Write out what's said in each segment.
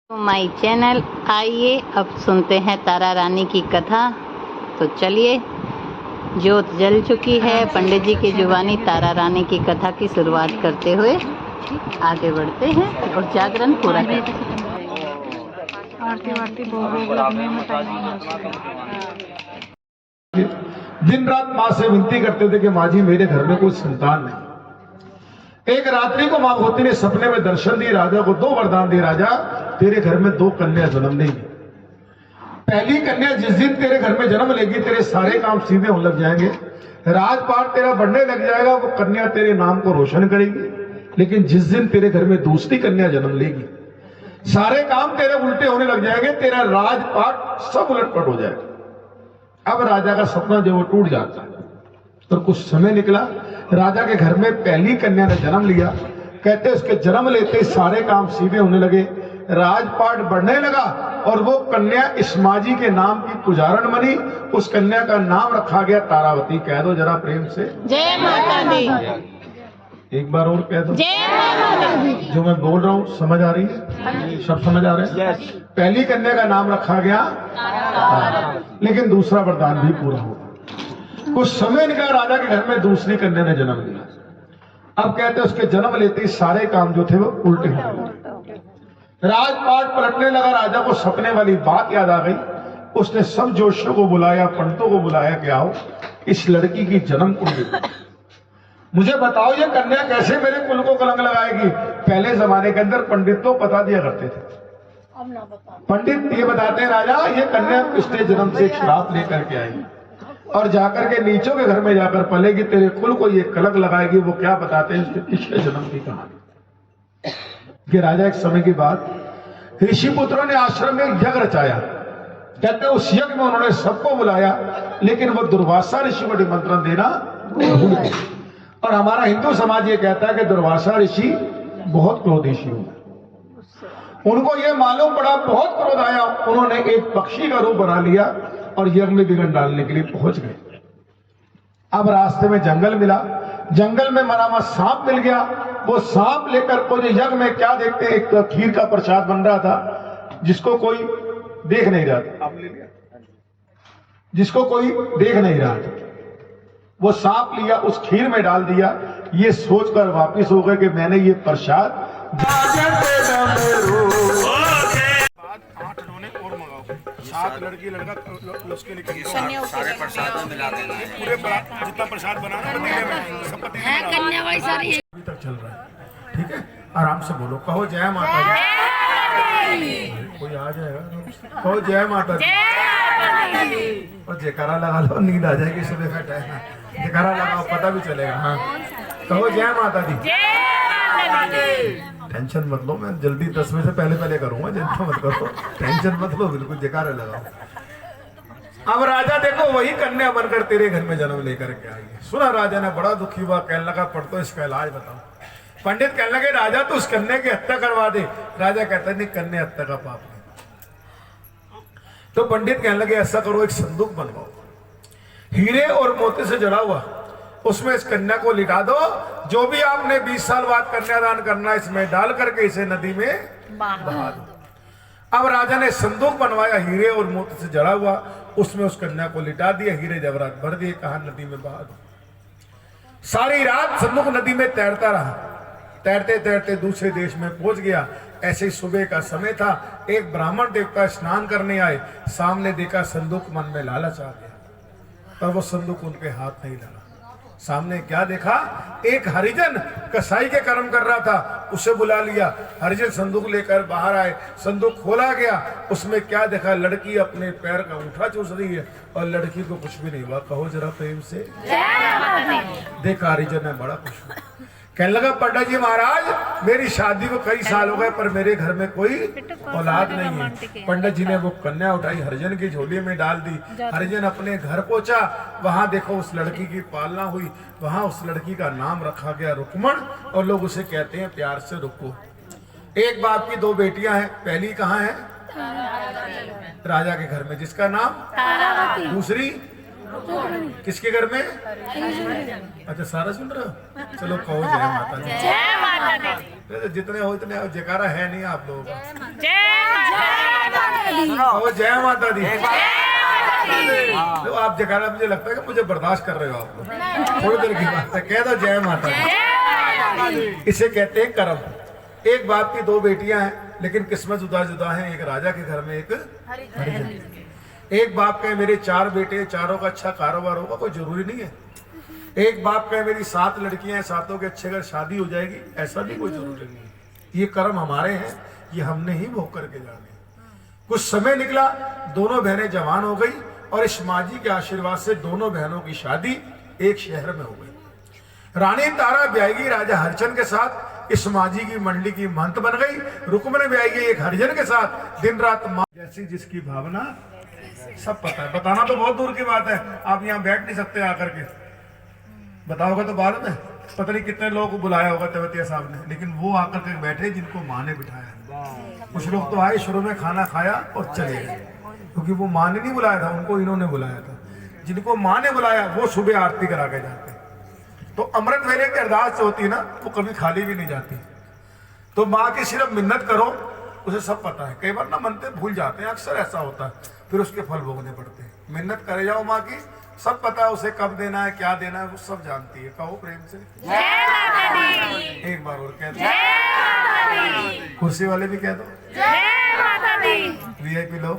My channel. आइए अब सुनते हैं तारा रानी की कथा। तो चलिए, ज्योत जल चुकी है। पंडित जी की जुबानी तारा रानी की कथा की शुरुआत करते हुए आगे बढ़ते हैं और जागरण पूरा करते हैं। दिन रात माँ से विनती करते थे कि माँ जी मेरे घर में कोई संतान नहीं। एक रात्रि को माँ भगवती ने सपने में दर्शन दिए, राजा को दो वरदान दिए। राजा, तेरे घर में दो कन्या जन्म लेंगी। पहली कन्या जिस दिन तेरे घर में जन्म लेगी, तेरे सारे काम सीधे होने लग जाएंगे, राजपाट तेरा बढ़ने लग जाएगा, वो कन्या तेरे नाम को रोशन करेगी। लेकिन जिस दिन तेरे घर में दूसरी कन्या जन्म लेगी, सारे काम तेरे उल्टे होने लग जाएंगे, तेरा राजपाट सब उलटपट हो जाएगा। अब राजा का सपना जो वो टूट जाता है। तो कुछ समय निकला, राजा के घर में पहली कन्या ने जन्म लिया। कहते उसके जन्म लेते सारे काम सीधे होने लगे, राजपाट बढ़ने लगा और वो कन्या इस्माजी के नाम की पुजारन बनी। उस कन्या का नाम रखा गया तारावती। कह दो जरा प्रेम से, जय माता दी। एक बार और कह दो, जय माता दी। जो मैं बोल रहा हूँ समझ आ रही है? सब समझ आ रहे हैं? पहली कन्या का नाम रखा गया लेकिन दूसरा वरदान भी पूरा हुआ। कुछ समय निकला, राजा के घर में दूसरी कन्या ने जन्म लिया। अब कहते उसके जन्म लेते ही सारे काम जो थे वो उल्टे हो गए, राजपाट पलटने लगा। राजा को सपने वाली बात याद आ गई। उसने सब जोशियों को बुलाया, पंडितों को बुलाया कि आओ इस लड़की की जन्म कुंडली मुझे बताओ, ये कन्या कैसे मेरे कुल को कलंक लगाएगी। पहले जमाने के अंदर पंडित तो बता दिया करते थे। पंडित ये बताते हैं, राजा ये कन्या पिछले जन्म से एक श्राप लेकर के आई और जाकर के नीचों के घर में जाकर पलेगी, तेरे कुल को ये कलंक लगाएगी। वो क्या बताते हैं उसके पिछले जन्म की कहानी। कि राजा एक समय की बात, ऋषि पुत्रों ने आश्रम में यज्ञ रचाया। कहते उस यज्ञ में उन्होंने सबको बुलाया, लेकिन वो दुर्वासा ऋषि को निमंत्रण देना भूल गए। और हमारा हिंदू समाज ये कहता है कि दुर्वासा ऋषि बहुत क्रोधी ऋषि हुए। उनको ये मालूम पड़ा, बहुत क्रोध आया, उन्होंने एक पक्षी का रूप बना लिया और यज्ञ में विघ्न डालने के लिए पहुंच गए। अब रास्ते में जंगल मिला, जंगल में मरा हुआ सांप मिल गया। वो सांप लेकर को जो यज्ञ में क्या देखते, एक तो खीर का प्रसाद बन रहा था जिसको कोई देख नहीं रहा था, जिसको कोई देख नहीं रहा था। वो सांप लिया, उस खीर में डाल दिया। ये सोचकर वापिस हो गए कि मैंने ये प्रसाद सात लड़की लड़का उसके लिए सारे प्रसाद में मिला देना है। पूरे जितना प्रसाद बनाना है कन्या वाली सारी अभी तक चल रहा है। ठीक है, आराम से बोलो, कहो जय माता दी। कोई आ जाएगा, कहो जय माता दी और जयकारा लगा लो, नींद आ जाएगी सुबह का टाइम। जयकारा लगाओ, पता भी चलेगा। हाँ, कहो जय माता दी। टेंशन मत लो, मैं जल्दी 10 बजे से पहले करूंगा, चिंता मत करो, टेंशन मत लो, बिल्कुल जयकारा लगाओ। अब राजा देखो वही कन्या बनकर तेरे घर में जन्म लेकर के आई है। सुना राजा ने, बड़ा दुखी हुआ, कहने लगा पढ़तो इसका इलाज बताओ। पंडित कहने लगे, राजा तो उस कन्या की हत्या करवा दे। राजा कहता नहीं, कन्या हत्या का पाप नहीं। तो पंडित कहने लगे ऐसा करो, एक संदूक बनवाओ हीरे और मोती से जड़ा हुआ, उसमें इस कन्या को लिटा दो। जो भी आपने 20 साल बाद कन्यादान करना है इसमें डाल करके इसे नदी में बहा दो। अब राजा ने संदूक बनवाया हीरे और मोती से जड़ा हुआ, उसमें उस कन्या को लिटा दिया, हीरे जवाहरात भर दिए, कहा नदी में बहा दो। सारी रात संदूक नदी में तैरता रहा। तैरते तैरते दूसरे देश में पहुंच गया। ऐसे ही सुबह का समय था, एक ब्राह्मण देवता स्नान करने आए, सामने देखा संदूक, मन में लालच आ गया, पर वो संदूक उनके हाथ नहीं लगा। सामने क्या देखा, एक हरिजन कसाई के कर्म कर रहा था, उसे बुला लिया। हरिजन संदूक लेकर बाहर आए, संदूक खोला गया, उसमें क्या देखा, लड़की अपने पैर का अंगूठा चूस रही है और लड़की को कुछ भी नहीं हुआ। कहो जरा प्रेम से, देखा हरिजन ने बड़ा खुश हुआ। कहने लगा, पंडित जी महाराज मेरी शादी को कई साल हो गए पर मेरे घर में कोई औलाद नहीं है। पंडित जी ने वो कन्या उठाई, हरिजन की झोली में डाल दी। हरिजन अपने घर पहुंचा, वहां देखो उस लड़की की पालना हुई। वहां उस लड़की का नाम रखा गया रुक्मण, और लोग उसे कहते हैं प्यार से रुक्को। एक बाप की दो बेटियां हैं, पहली कहाँ है, राजा के घर में, जिसका नाम, दूसरी किसके घर में? अच्छा, सारा सुन रहे हो? चलो कहो जय माता दी। जितने हो इतने जयकारा है नहीं आप लोगों का। सुनो। जय माता दी। तो आप जयकारा मुझे लगता है कि मुझे बर्दाश्त कर रहे हो आप लोग। थोड़ी देर की बात है, कह दो जय माता दी। इसे कहते हैं कर्म। एक बाप की दो बेटियां हैं, लेकिन किस्मत जुदा जुदा है। एक राजा के घर में, एक हरिजन। एक बाप का मेरे 4 बेटे, चारों का अच्छा कारोबार होगा, कोई जरूरी नहीं है। एक बाप का मेरी 7 लड़कियां हैं, 7 के अच्छे घर शादी हो जाएगी, ऐसा भी कोई जरूरी नहीं है। ये कर्म हमारे हैं, ये हमने ही भोग करके जाने। कुछ समय निकला, दोनों बहनें जवान हो गई और इस माँ जी के आशीर्वाद से दोनों बहनों की शादी एक शहर में हो गई। रानी तारा ब्याएगी राजा हरिचंद के साथ, इस माँ जी की मंडली की महंत बन गई। रुक्मणी ब्याएगी एक हरिजन के साथ, दिन रात माँ जैसी जिसकी भावना सब पता है। बताना तो बहुत दूर की बात है, आप यहाँ बैठ नहीं सकते आकर के, बताओगे तो बाद में। पता नहीं कितने लोग को बुलाया होगा तेवतिया साहब ने, लेकिन वो आकर के बैठे जिनको माँ ने बिठाया। कुछ लोग तो आए, शुरू में खाना खाया और चले गए, क्योंकि वो माँ ने नहीं बुलाया था, उनको इन्होंने बुलाया था। जिनको माँ ने बुलाया वो सुबह आरती करा के जाते। तो अमृत वेले की अरदास जो होती है ना, वो कभी खाली भी नहीं जाती। तो माँ की सिर्फ मिन्नत करो, उसे सब पता है। कई बार ना मनते भूल जाते हैं, अक्सर ऐसा होता है, फिर उसके फल भोगने पड़ते हैं। मिन्नत करे जाओ, माँ की सब पता है, उसे कब देना है, क्या देना है, वो सब जानती है। कहो प्रेम से एक बार और कह दो, कुर्सी वाले भी कह दो, वीआईपी लोग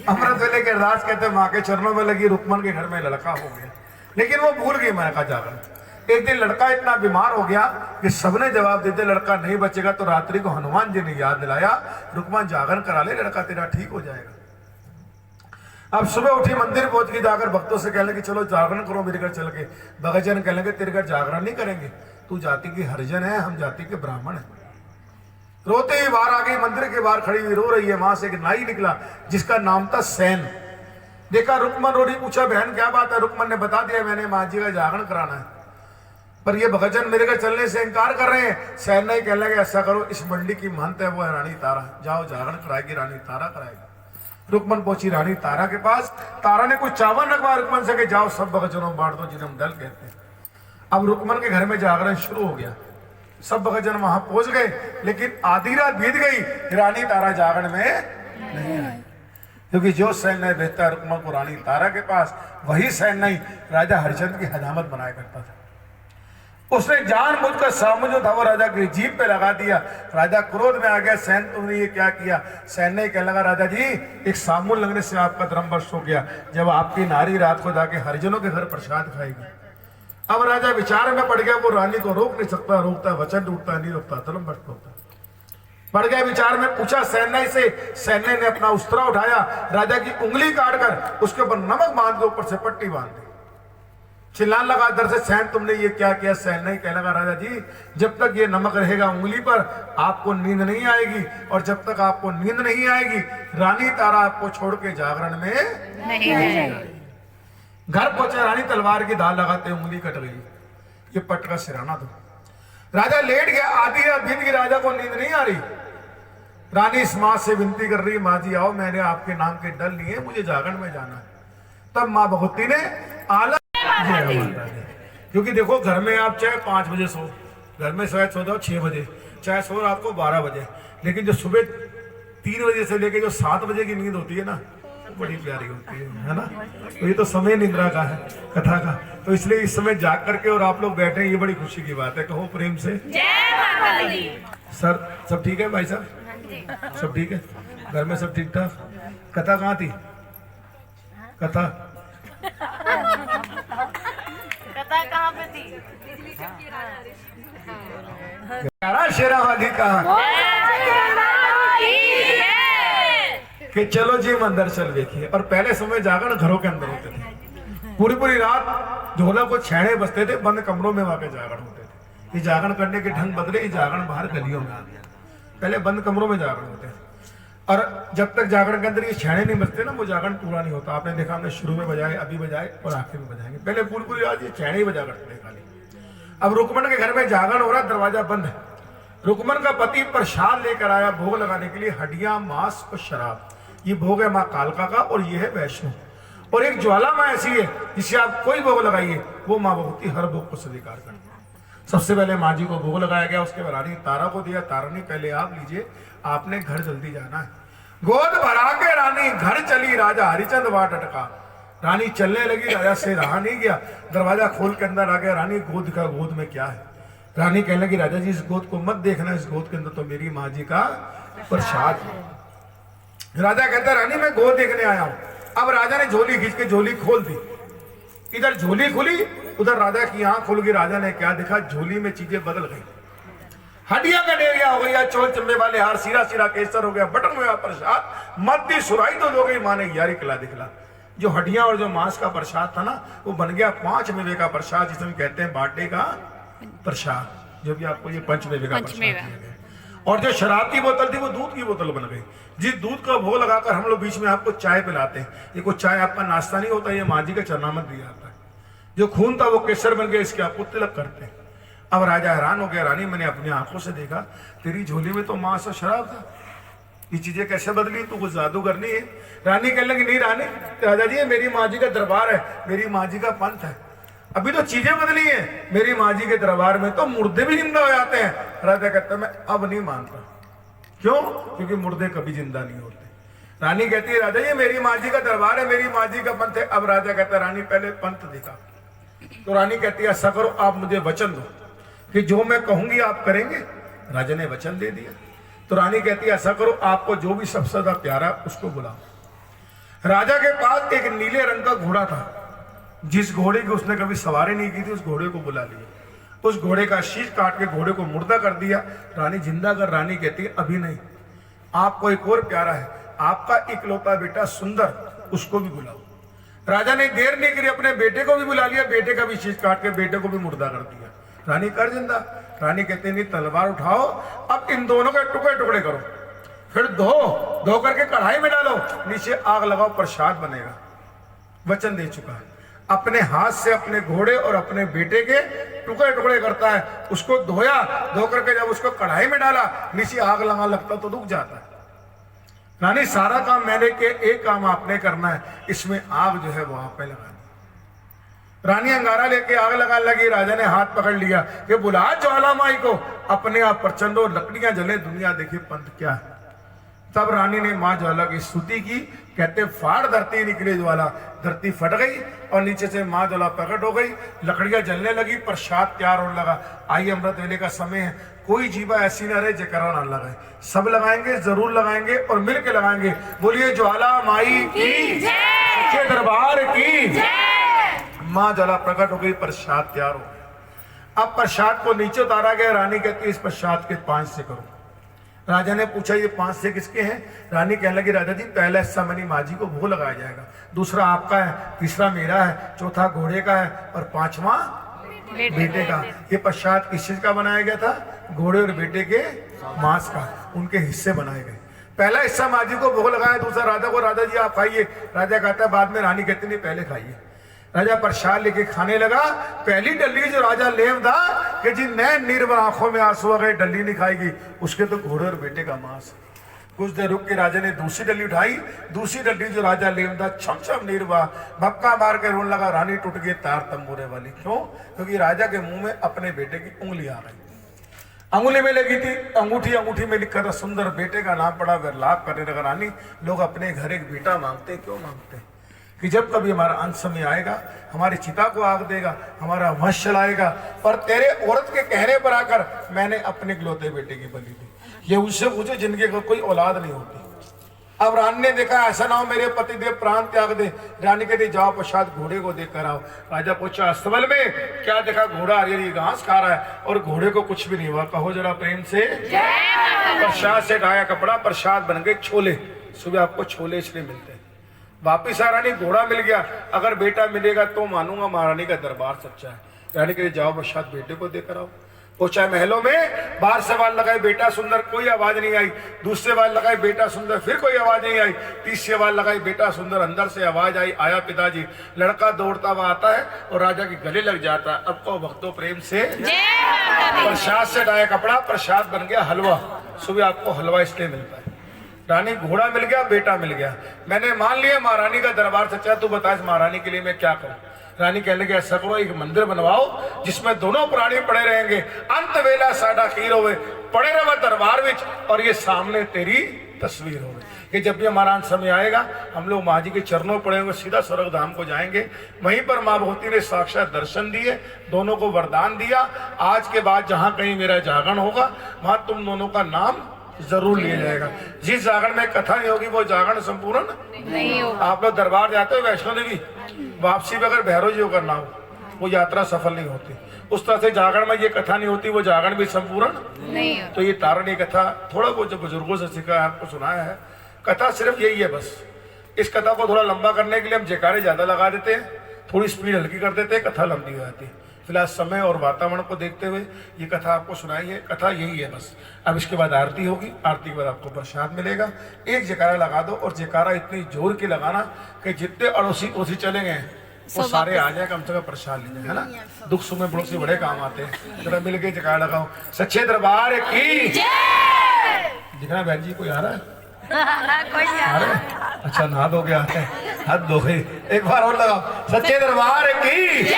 अमृत वेले के अरदास कहते माँ के चरणों में लगी। रुक्मन के घर में लड़का हो गया, लेकिन वो भूल गई मैंने कहा जागरण। एक दिन लड़का इतना बीमार हो गया कि सबने जवाब देते लड़का नहीं बचेगा। तो रात्रि को हनुमान जी ने याद दिलाया, रुक्मन जागरण करा ले, लड़का तेरा ठीक हो जाएगा। अब सुबह उठी, मंदिर पहुंच गई, जाकर भक्तों से कहने लगी चलो जागरण करो मेरे घर चल के। भगतजन कहने लगे तेरे घर जागरण नहीं करेंगे, तू जाति की हरिजन है, हम जाति के ब्राह्मण हैं। रोते ही बाहर आ गई, मंदिर के बाहर खड़ी हुई रो रही है। वहां से एक नाई निकला जिसका नाम था सैन। देखा रुक्मन रो रही, पूछा बहन क्या बात है। रुक्मन ने बता दिया मैंने माँ जी का जागरण कराना है, पर ये भगतजन मेरे घर चलने से इनकार कर रहे हैं। सैन ने कहने लगे ऐसा करो, इस मंडी की महंत है वो है रानी तारा, जाओ जागरण कराएगी, रानी तारा कराएगी। रुक्मन पहुंची रानी तारा के पास। तारा ने कुछ चावल रखवा रुक्मन से कि जाओ सब भगतजनों बांट दो जिन्हें हम दल कहते हैं। अब रुक्मन के घर में जागरण शुरू हो गया, सब भगतजन वहां पहुंच गए, लेकिन आधी रात बीत गई, रानी तारा जागरण में नहीं आई। क्योंकि जो सैन्य भेजता है रुक्मन को रानी तारा के पास, वही सैन्य राजा हरिचंद की हजामत बनाया करता था। उसने जानबूझकर सामुन जो था वो राजा की जीभ पे लगा दिया। राजा क्रोध में आ गया, सैन तुमने ये क्या किया। सैन्य कहने लगा राजा जी एक सामुन लगने से आपका धर्म भ्रष्ट हो गया, जब आपकी नारी रात को जाके हरिजनों के घर प्रसाद खाएगी। अब राजा विचार में पड़ गया, वो रानी को रोक नहीं सकता, रोकता वचन टूटता नहीं, रोकता धर्म भ्रष्ट होता। पड़ गया विचार में, पूछा सैन्य से। सैन्य ने अपना उस्तरा उठाया, राजा की उंगली काटकर उसके ऊपर नमक बांध के ऊपर से पट्टी बांध दी। चिल्लाने लगा दर से, सैन तुमने ये क्या किया। सैन नहीं कहने लगा राजा जी जब तक ये नमक रहेगा उंगली पर आपको नींद नहीं आएगी, और जब तक आपको नींद नहीं आएगी रानी तारा आपको छोड़ के जागरण में नहीं आएगी। घर पहुंचे, रानी तलवार की धार लगाते उंगली कट गई। ये पट का सिराना दो। राजा लेट गया, आधी रात बीत गई, राजा को नींद नहीं आ रही। रानी इस माँ से विनती कर रही, माँ जी आओ, मैंने आपके नाम के डल लिए, मुझे जागरण में जाना है। तब माँ भगवती ने आला, क्योंकि देखो घर में आप चाहे 5 बजे सो, घर में शायद सो जाओ 6 बजे, चाहे सो रात को 12 बजे, लेकिन जो सुबह 3 बजे से लेके जो 7 बजे की नींद होती है ना, वो बड़ी प्यारी होती है ना। तो ये तो समय निद्रा का है, कथा का। तो इसलिए इस समय जाग करके और आप लोग बैठे हैं, ये बड़ी खुशी की बात है। कहो प्रेम से जय माता दी। सर सब ठीक है भाई साहब, सब ठीक है, घर में सब ठीक ठाक। कथा कहाँ थी, कथा कहाँ पे थी? शेरा वाली कहा कि चलो जी मंदिर चल देखिए। और पहले समय जागरण घरों के अंदर होते थे, पूरी पूरी रात ढोला को छेड़े बजते थे, बंद कमरों में वाके जागरण होते थे। ये जागरण करने के ढंग बदले, ये जागरण बाहर गलियों में आ गया। पहले बंद कमरों में जागरण होते थे, और जब तक जागरण के अंदर ये छेड़े नहीं बजते ना, वो जागरण पूरा नहीं होता। आपने देखा हमने शुरू में बजाए, अभी बजाए और आखिर में बजाएंगे। पहले पूरी पूरी रात ये छेड़े ही बजा करते थे खाली। अब रुक्मन के घर में जागरण हो रहा, दरवाजा बंद है। रुक्मन का पति प्रसाद लेकर आया भोग लगाने के लिए, हड्डियां, मांस और शराब। ये भोग है माँ कालका का, और ये है वैष्णो। और एक ज्वाला माँ ऐसी है जिसे आप कोई भोग लगाइए वो माँ भगवती हर भोग को स्वीकार करती है। सबसे पहले माँ जी को भोग लगाया गया, उसके बाद रानी तारा को दिया। तारा ने पहले आप लीजिए, आपने घर जल्दी जाना है। गोद भरा के रानी घर चली, राजा हरिचंद बाट अटका। रानी चलने लगी, राजा से रहा नहीं गया, दरवाजा खोल के अंदर आ गया। रानी गोद का, गोद में क्या है? रानी कहने लगी राजा जी इस गोद को मत देखना, इस गोद के अंदर तो मेरी माँ जी का प्रसाद है। राजा कहता रानी मैं गोद देखने आया हूं। अब राजा ने झोली खींच के झोली खोल दी, इधर झोली खुली, उधर राजा की आंख खुल गई। राजा ने क्या देखा? झोली में चीजें बदल गई, हड्डियां का डेरिया हो गया, चोल चंबे वाले हार, सीरा सीरा केसर हो गया, बटन हुआ प्रसाद, मद्दी सुराई तो हो गई। माँ ने 11 किला दिखला। जो हड्डियां और जो मांस का प्रसाद था ना, वो बन गया 5 मेवे का प्रसाद, जिसे हम कहते हैं बाटे का प्रसाद, जो भी आपको ये 5 मेवे का प्रसाद दिया गया। और जो शराब की बोतल थी वो दूध की बोतल बन गई। जिस दूध का भोग लगाकर हम लोग बीच में आपको चाय पिलाते हैं, ये कोई चाय आपका नाश्ता नहीं होता, ये माँ जी का चरनामत दिया जाता है। जो खून था वो केसर बन गया, इसके आपको तिलक करते हैं। अब राजा हैरान हो गया, रानी मैंने अपनी आंखों से देखा तेरी झोली में तो मांस और शराब था, ये चीजें कैसे बदली? तू कुछ जादूगरनी है? रानी कहने लगी नहीं रानी, राजा जी मेरी माँ जी का दरबार है, मेरी माँ जी का पंथ है, अभी तो चीजें बदली हैं। मेरी माँ जी के दरबार में तो मुर्दे भी जिंदा हो जाते हैं। राजा कहता मैं अब नहीं मानता। क्यों? क्योंकि मुर्दे कभी जिंदा नहीं होते। रानी कहती है राजा ये मेरी माँ जी का दरबार है, मेरी माँ जी का पंथ है। अब राजा कहता है रानी पहले पंथ दिखा। तो रानी कहती है ऐसा करो, आप मुझे वचन दो कि जो मैं कहूंगी आप करेंगे। राजा ने वचन दे दिया। तो रानी कहती है ऐसा करो, आपको जो भी सबसे ज्यादा प्यारा उसको बुलाओ। राजा के पास एक नीले रंग का घोड़ा था, जिस घोड़े की उसने कभी सवारी नहीं की थी, उस घोड़े को बुला लिया। उस घोड़े का शीश काट के घोड़े को मुर्दा कर दिया। रानी जिंदा कर। रानी कहती है अभी नहीं, आपको एक और प्यारा है, आपका इकलौता बेटा सुंदर, उसको भी बुलाओ। राजा ने देर नहीं करी, अपने बेटे को भी बुला लिया, बेटे का भी शीश काट के बेटे को भी मुर्दा कर दिया। रानी कर जिंदा। रानी कहते नहीं तलवार उठाओ, अब इन दोनों के टुकड़े टुकड़े करो, फिर धो करके कढ़ाई में डालो, नीचे आग लगाओ, प्रसाद बनेगा। वचन दे चुका है। अपने हाथ से अपने घोड़े और अपने बेटे के टुकड़े टुकड़े करता है। उसको धोया, धो करके जब उसको कढ़ाई में डाला, नीचे आग लगा लगता तो रुक जाता है। रानी सारा काम मैंने के, एक काम आपने करना है, इसमें आग जो है वो आप पे लगानी। रानी अंगारा लेके आग लगा लगी। राजा ने हाथ पकड़ लिया कि बुला ज्वाला माई को, अपने आप प्रचंडो लकड़ियां जले, दुनिया देखे पंथ क्या है। तब रानी ने माँ ज्वाला की स्तुति की। कहते फाड़ धरती निकली ज्वाला, धरती फट गई और नीचे से माँ ज्वाला प्रकट हो गई, लकड़ियां जलने लगी, प्रसाद तैयार होने लगा। आई अमृत वेले का समय है, कोई जीवा ऐसी ना रहे जकरा ना लगाए, सब लगाएंगे, जरूर लगाएंगे और मिल के लगाएंगे। बोलिए ज्वाला माई की जय, दरबार की जय। माँ ज्वाला प्रकट हो गई, प्रसाद तैयार हो गया। अब प्रसाद को नीचे उतारा गया। रानी कहती है इस प्रसाद के 5 से करो। राजा ने पूछा ये 5 से किसके हैं? रानी कहने लगी राजा जी पहला हिस्सा मेरी माँ जी को भोग लगाया जाएगा, दूसरा आपका है, तीसरा मेरा है, चौथा घोड़े का है और 5वां बेटे का। ये प्रसाद किस चीज का बनाया गया था? घोड़े और बेटे के मांस का, उनके हिस्से बनाए गए। पहला हिस्सा माँ जी को भोग लगाया, दूसरा राजा को। राजा जी आप खाइए। राजा कहता है बाद में। रानी कहती नहीं पहले खाइए। राजा प्रसाद लेके खाने लगा। पहली डल्ली जो राजा लेव था कि जी नए निर्भर आंखों में आंसू आ गए, डल्ली नहीं खाएगी, उसके तो घोड़े और बेटे का मांस। कुछ देर रुक के राजा ने दूसरी डल्ली उठाई। दूसरी डल्ली जो राजा लेव था छम छम निर्वा भपका मार के रोने लगा। रानी टूट गई तार तंबूरे वाली। क्यों? क्योंकि राजा के मुंह में अपने बेटे की उंगली आ गई। अंगुली में लगी थी अंगूठी, अंगूठी में लिखा था सुंदर, बेटे का नाम पड़ा। विरलाप करने लगा। रानी लोग अपने घर एक बेटा मांगते, क्यों मांगते? कि जब कभी हमारा अंत समय आएगा, हमारी चिता को आग देगा, हमारा वंश चलाएगा, पर तेरे औरत के कहने पर आकर मैंने अपने इकलौते बेटे की बलि दी। ये उससे पूछो जिनके को कोई औलाद नहीं होती। अब रानी ने देखा ऐसा ना हो मेरे पति देव प्राण त्याग दे। रानी कहती जाओ प्रसाद घोड़े को देख कर आओ। राजा पूछा अस्तबल में क्या देखा? घोड़ा हरी घास खा रहा है और घोड़े को कुछ भी नहीं हुआ। कहो जरा प्रेम से। प्रसाद से ढाया कपड़ा, प्रसाद बन गए छोले। सुबह आपको छोले इसलिए मिलते हैं। वापिस आ रानी, घोड़ा मिल गया। अगर बेटा मिलेगा तो मानूंगा महारानी का दरबार सच्चा है। रानी कहती जाओ प्रसाद बेटे को देकर आओ। पहुंचा महलों में, बाहर से आवाज लगाई बेटा सुंदर, कोई आवाज नहीं आई। दूसरे आवाज लगाई बेटा सुंदर, फिर कोई आवाज नहीं आई। तीसरी आवाज लगाई बेटा सुंदर, अंदर से आवाज आई आया पिताजी। लड़का दौड़ता हुआ आता है और राजा के गले लग जाता है। अब को भक्तों प्रेम से। प्रसाद से ढाया कपड़ा, प्रसाद बन गया हलवा। सुबह आपको हलवा इसलिए मिलता है। रानी घोड़ा मिल गया, बेटा मिल गया। मैंने मान लिया महारानी का दरबार सच्चा, तू बता इस महारानी के लिए मैं क्या करूं? रानी कहने लगे ऐसा करो एक मंदिर बनवाओ जिसमें दोनों प्राणी पड़े रहेंगे, अंत वेला साडा खीर होवे, पड़े रहे दरबार विच और ये सामने तेरी तस्वीर होवे। कि जब भी हमारा अंत समय आएगा हम लोग माँ जी के चरणों पड़ेंगे, सीधा स्वर्ग धाम को जाएंगे। वहीं पर माँ भगवती ने साक्षात दर्शन दिए, दोनों को वरदान दिया, आज के बाद जहाँ कहीं मेरा जागरण होगा वहां तुम दोनों का नाम जरूर लिया जाएगा। जिस जागरण में कथा नहीं होगी वो जागरण संपूर्ण नहीं होगा। आप लोग दरबार जाते हो वैष्णो देवी, वापसी में अगर भैरव जी को करना हो वो यात्रा सफल नहीं होती। उस तरह से जागरण में ये कथा नहीं होती, वो जागरण भी संपूर्ण नहीं। तो ये तारणी कथा थोड़ा बहुत जो बुजुर्गों से सीखा है आपको सुनाया है, कथा सिर्फ यही है बस। इस कथा को थोड़ा लंबा करने के लिए हम जयकारे ज्यादा लगा देते हैं, थोड़ी स्पीड हल्की कर देते हैं, कथा लंबी हो जाती है। फिलहाल समय और वातावरण को देखते हुए ये कथा आपको सुनाई है, कथा यही है बस। अब इसके बाद आरती होगी, आरती के बाद आपको प्रसाद मिलेगा। एक जयकारा लगा दो और जयकारा इतनी जोर की लगाना कि जितने अड़ोसी पड़ोसी चले गए वो सारे आ जाए, कम से कम प्रसाद ले जाए, है ना। दुख सुख में पड़ोसी बड़े काम आते हैं। जरा मिल के जयकारा लगाओ, सच्चे दरबार की दिखना। बहन जी कोई आ रहा है? आ रहा है? अच्छा नहा दो गया है, हाथ धो गई। एक बार और लगाओ, सच्चे दरबार की।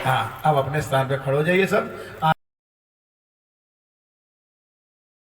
हाँ अब अपने स्थान पे खड़े हो जाइए सब।